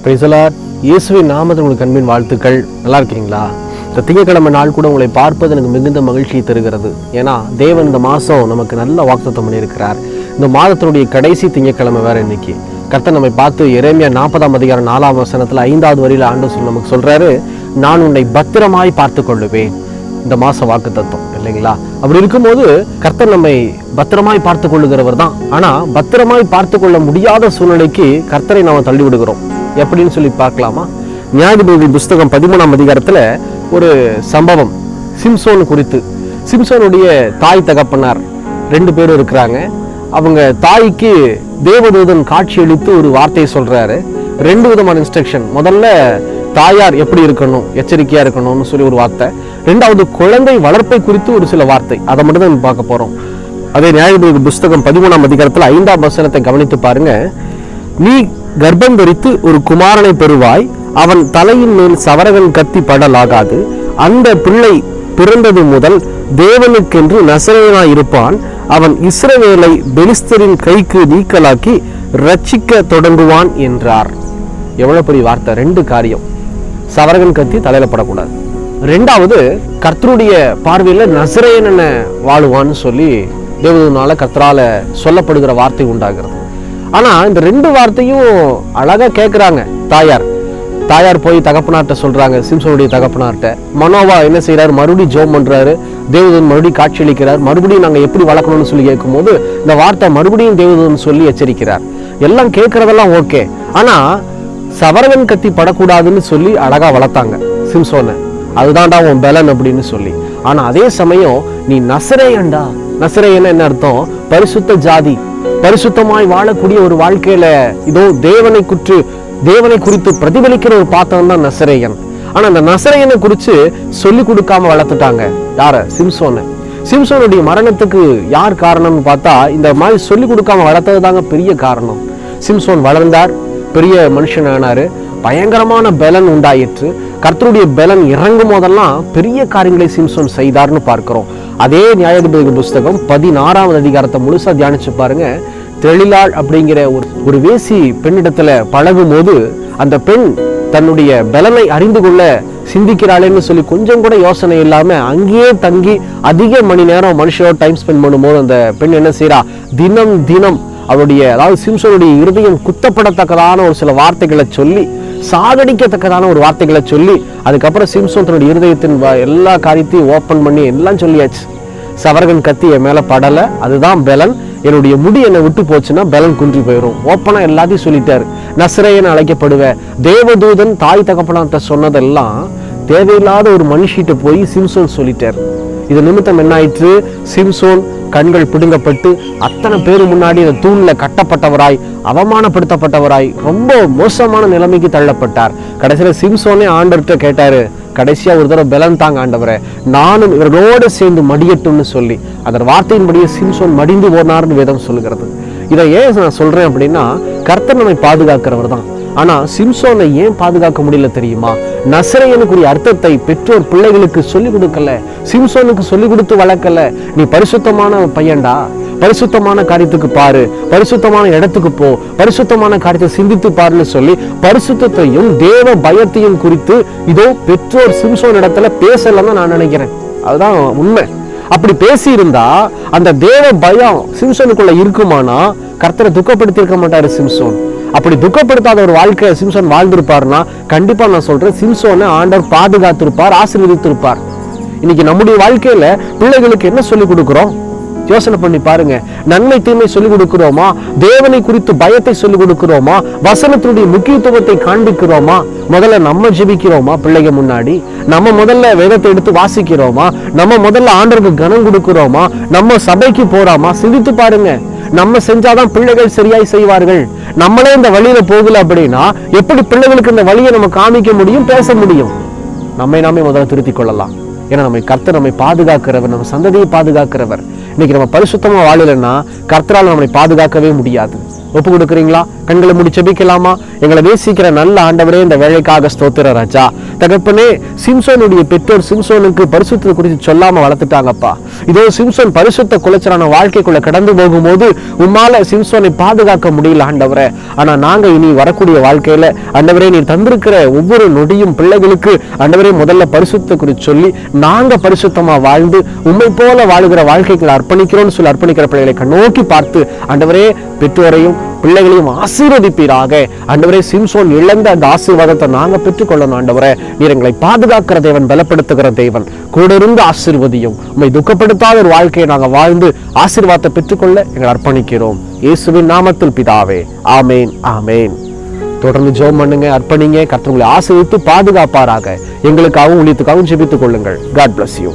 Praise the Lord. இயேசுவின் நாமத்தில் உங்களுக்கு அன்பின் வாழ்த்துக்கள். நல்லா இருக்கீங்களா? இந்த திங்கட்கிழமை நாள் கூட உங்களை பார்ப்பது எனக்கு மிகுந்த மகிழ்ச்சியை தருகிறது. ஏன்னா தேவன் இந்த மாதம் நமக்கு நல்ல வாக்குத்தத்தம் பண்ணியிருக்கிறார். இந்த மாதத்தினுடைய கடைசி திங்கட்கிழமை வேற இன்னைக்கு. கர்த்தர் நம்மை பார்த்து எரேமியா 40ஆம் அதிகாரம் 4ஆம் வசனத்தில் 5வது வரியில் ஆண்டவர் நமக்கு சொல்றாரு, நான் உன்னை பத்திரமாய் பார்த்து கொள்ளுவேன். இந்த மாச வாக்குத்தத்தம் இல்லைங்களா? அப்படி இருக்கும்போது கர்த்தர் நம்மை பத்திரமாய் பார்த்து கொள்ளுகிறவர் தான். ஆனா பத்திரமாய் பார்த்து கொள்ள முடியாத சூழ்நிலைக்கு கர்த்தரை நாம தள்ளி விடுகிறோம். எப்படின்னு சொல்லி பார்க்கலாமா? நியாயாதிபதிகள் புஸ்தகம் 13ஆம் அதிகாரத்துல ஒரு சம்பவம் சிம்சோன் குறித்து. சிம்சோனுடைய தாய் தகப்பனார் 2 பேரும் இருக்கிறாங்க. அவங்க தாய்க்கு தேவதூதன் காட்சி அளித்து ஒரு வார்த்தையை சொல்றாரு. 2 விதமான இன்ஸ்ட்ரக்ஷன். முதல்ல தாயார் எப்படி இருக்கணும், எச்சரிக்கையா இருக்கணும்னு சொல்லி ஒரு வார்த்தை. 2வது குழந்தை வளர்ப்பை குறித்து ஒரு சில வார்த்தை. அதை மட்டும் தான் பார்க்க போறோம். அதே நியாயாதிபதிகள் புஸ்தகம் 13ஆம் அதிகாரத்தில் 5ஆம் வசனத்தை கவனித்து பாருங்க. நீ கர்ப்பம் தரித்து ஒரு குமாரனை பெறுவாய், அவன் தலையின் மேல் சவரகன் கத்தி படலாகாது. அந்த பிள்ளை பிறந்தது முதல் தேவனுக்கென்று நசரேயனாய் இருப்பான். அவன் இஸ்ரவேலை பெலிஸ்தரின் கைக்கு நீக்கலாக்கி ரட்சிக்க தொடங்குவான் என்றார். எவ்வளவு பெரிய வார்த்தை! 2 காரியம். சவரகன் கத்தி தலையில படக்கூடாது. 2வது கர்த்தருடைய பார்வையில நசரேயன் என்ன வாழுவான்னு சொல்லி தேவதூதனால கர்த்தரால சொல்லப்படுகிற வார்த்தை உண்டாகிறது. ஆனா இந்த 2 வார்த்தையும் அழகா கேட்கிறாங்க தாயார் போய் தகப்பனார்ட்ட சொல்றாங்க. சிம்சோனுடைய தகப்பனார்ட்ட மனோவா என்ன செய்யறாரு? மறுபடியும் ஜோம் பண்றாரு. தேவதூதன் மறுபடியும் காட்சி அளிக்கிறார். மறுபடியும் நாங்க எப்படி வளர்க்கணும்னு சொல்லி கேட்கும் போது இந்த வார்த்தை மறுபடியும் தேவதூதன் சொல்லி எச்சரிக்கிறார். எல்லாம் கேட்கறதெல்லாம் ஓகே. ஆனா சவரகன் கத்தி படக்கூடாதுன்னு சொல்லி அழகா வளர்த்தாங்க சிம்சோனை. அதுதான்டா உன் பலன் அப்படின்னு சொல்லி. ஆனா அதே சமயம் நீ நசரேயன்டா. நசரேயன் என்ன அர்த்தம்? பரிசுத்த ஜாதி, பரிசுத்தமாய் வாழக்கூடிய ஒரு வாழ்க்கையில இதோ தேவனை குறித்து பிரதிபலிக்கிற ஒரு பாத்திரம் தான் நசரேயன். ஆனா அந்த நசரேயனை குறித்து சொல்லி கொடுக்காம வளர்த்துட்டாங்க. யார? சிம்சோனை. சிம்சோனுடைய மரணத்துக்கு யார் காரணம்னு பார்த்தா இந்த மாதிரி சொல்லி கொடுக்காம வளர்த்தது தாங்க பெரிய காரணம். சிம்சோன் வளர்ந்தார், பெரிய மனுஷனானாரு, பயங்கரமான பலன் உண்டாயிற்று. கர்த்தருடைய பலன் இறங்கும் போதெல்லாம் பெரிய காரியங்களை சிம்சோன் செய்தார்னு பார்க்கிறோம். அதே நியாயாதிபதிகள் புஸ்தகம் 16ஆம் அதிகாரத்தை முழுசா தியானிச்சு பாருங்க. தெளிலாள் அப்படிங்கிற ஒரு வேசி பெண்ணிடத்துல பழகும் போது அந்த பெண் தன்னுடைய பலனை அறிந்து கொள்ள சிந்திக்கிறாளேன்னு சொல்லி கொஞ்சம் கூட யோசனை இல்லாம அங்கேயே தங்கி அதிக மணி நேரம் மனுஷனோட டைம் ஸ்பெண்ட் பண்ணும்போது அந்த பெண் என்ன செய்யறா? தினம் அவருடைய, அதாவது சிம்சோனுடைய இருதயம் குத்தப்படத்தக்கதான ஒரு சில வார்த்தைகளை சொல்லி, சாகடிக்கத்தக்கதான ஒரு வார்த்தைகளை சொல்லி, அதுக்கப்புறம் சிம்சோன் தன்னுடைய இருதயத்தின் எல்லா காரியத்தையும் ஓப்பன் பண்ணி எல்லாம் சொல்லியாச்சு. சவரகன் கத்தி என் மேல படல, அதுதான் பலன். என்னுடைய முடி என்னை விட்டு போச்சுன்னா பலன் குன்றி போயிடும். ஓப்பனா எல்லாத்தையும் சொல்லிட்டாரு. நசரேயன் அழைக்கப்படுவேன். தேவதூதன் தாய் தகப்பனார்ட்ட சொன்னதெல்லாம் தேவையில்லாத ஒரு மனுஷிட்ட போய் சிம்சோன் சொல்லிட்டார். இது நிமித்தம் என்ன ஆயிற்று? சிம்சோன் கண்கள் பிடுங்கப்பட்டு அத்தனை பேரு முன்னாடி இந்த தூண்ல கட்டப்பட்டவராய், அவமானப்படுத்தப்பட்டவராய், ரொம்ப மோசமான நிலைமைக்கு தள்ளப்பட்டார். கடைசியில சிம்சோனே ஆண்டவர்கிட்ட கேட்டாரு, கடைசியா ஒரு தடவை பலன் தாங்க ஆண்டவரே, நானும் இவரோடு சேர்ந்து மடியட்டும்னு சொல்லி அந்த வார்த்தையின்படியே சிம்சோன் மடிந்து போனார்னு வேதம் சொல்லுகிறது. இதை ஏன் நான் சொல்றேன் அப்படின்னா, கர்த்தர் நம்மை பாதுகாக்கிறவர் தான். ஆனா சிம்சோனை ஏன் பாதுகாக்க முடியல தெரியுமா? நசரேயனுக்குரிய அர்த்தத்தை பெற்றோர் பிள்ளைகளுக்கு சொல்லிக் கொடுக்கல, சிம்சோனுக்கு சொல்லிக் கொடுத்து வளர்க்கல. நீ பரிசுத்தமான பையன்டா, பரிசுத்தமான காரியத்துக்கு பாரு, பரிசுத்தமான இடத்துக்கு போ, பரிசுத்தமான காரியத்தை சிந்தித்து பாருன்னு சொல்லி பரிசுத்தையும் தேவ பயத்தையும் குறித்து இதோ பெற்றோர் சிம்சோன் இடத்துல பேசலன்னு நான் நினைக்கிறேன். அதுதான் உண்மை. அப்படி பேசி இருந்தா அந்த தேவ பயம் சிம்சோனுக்குள்ள இருக்குமானா கர்த்தரை துக்கப்படுத்தி இருக்க மாட்டாரு சிம்சோன். அப்படி துக்கப்படுத்தாத ஒரு வாழ்க்கை சிம்சோன் வாழ்ந்திருப்பாருன்னா கண்டிப்பா நான் சொல்றேன், சிம்சோனை ஆண்டவர் பாதுகாத்திருப்பார், ஆசீர்வதித்திருப்பார். இன்னைக்கு நம்முடைய வாழ்க்கையில பிள்ளைகளுக்கு என்ன சொல்லிக் கொடுக்கிறோம்? யோசனை பண்ணி பாருங்க. நன்மை தீமை சொல்லிக் கொடுக்கிறோமா? தேவனை குறித்து பயத்தை சொல்லிக் கொடுக்கிறோமா? வசனத்தினுடைய முக்கியத்துவத்தை காண்பிக்கிறோமா? முதல்ல நம்ம ஜெபிக்கிறோமா? பிள்ளைங்க முன்னாடி நம்ம முதல்ல வேதத்தை எடுத்து வாசிக்கிறோமா? நம்ம முதல்ல ஆண்டவருக்கு கனம் கொடுக்கிறோமா? நம்ம சபைக்கு போறோமா? சிந்தித்து பாருங்க. நம்ம செஞ்சாதான் பிள்ளைகள் சரியாய் செய்வார்கள். நம்மளே இந்த வழியில போகல அப்படின்னா எப்படி பிள்ளைகளுக்கு இந்த வழியை நம்ம காமிக்க முடியும், பேச முடியும்? நாமே முதல்ல திருத்திக் கொள்ளலாம். ஏன்னா கர்த்தர் நம்மை பாதுகாக்கிறவர், நம்ம சந்ததியை பாதுகாக்கிறவர். இன்னைக்கு நம்ம பரிசுத்தமா வாழலைன்னா கர்த்தரால் நம்மை பாதுகாக்கவே முடியாது. ஒப்பு கொடுக்குறீங்களா? கண்களை மூடி ஜெபிக்கலாமா? எங்களை நேசிக்கிற நல்ல ஆண்டவரே, இந்த வேலைக்காக ஸ்தோத்திர ராஜா. தகப்பனே, சிம்சோனுடைய பெற்றோர் சிம்சோனுக்கு பரிசுத்தத்தை குறித்து சொல்லாம வளர்த்துட்டாங்கப்பா. இதோ சிம்சோன் பரிசுத்த குலைச்சலான வாழ்க்கைக்குள்ள கடந்து போகும்போது உம்மால சிம்சோனை பாதுகாக்க முடியல ஆண்டவரே. ஆனா நாங்க இனி வரக்கூடிய வாழ்க்கையில ஆண்டவரே, நீர் தந்திருக்கிற ஒவ்வொரு நொடியும் பிள்ளைகளுக்கு ஆண்டவரே முதல்ல பரிசுத்த குறித்து சொல்லி நாங்க பரிசுத்தமா வாழ்ந்து உண்மை போல வாழுகிற வாழ்க்கைகளை அர்ப்பணிக்கிறோம்னு சொல்லி அர்ப்பணிக்கிற பிள்ளைகளை கண்ணோக்கி பார்த்து ஆண்டவரே, பெற்றோரையும் பிள்ளைகளையும் ஆசீர்வதிப்பீராக. ஆண்டவரே, சிம்சோன் இழந்த அந்த ஆசீர்வாதத்தை நாங்க பெற்றுக்கொள்ளணும் ஆண்டவரே. நீர் எங்களை பாதுகாக்கிற தேவன், பலப்படுத்துகிற தேவன், கூட இருந்து ஆசீர்வதியும். உம்மை துக்கப்படுத்தாத ஒரு வாழ்க்கையை நாங்க வாழ்ந்து ஆசீர்வாதத்தை பெற்றுக்கொள்ள எங்களை அர்ப்பணிக்கிறோம். இயேசுவின் நாமத்தில் பிதாவே, ஆமேன், ஆமேன். தொடர்ந்து ஜெபம் பண்ணுங்க, அர்ப்பணிங்க. கர்த்தர் உங்களை ஆசீர்வதித்து பாதுகாப்பாராக. எங்களுக்காகவும் ஊழியத்துக்காகவும் ஜெபித்துக் கொள்ளுங்கள். God bless you.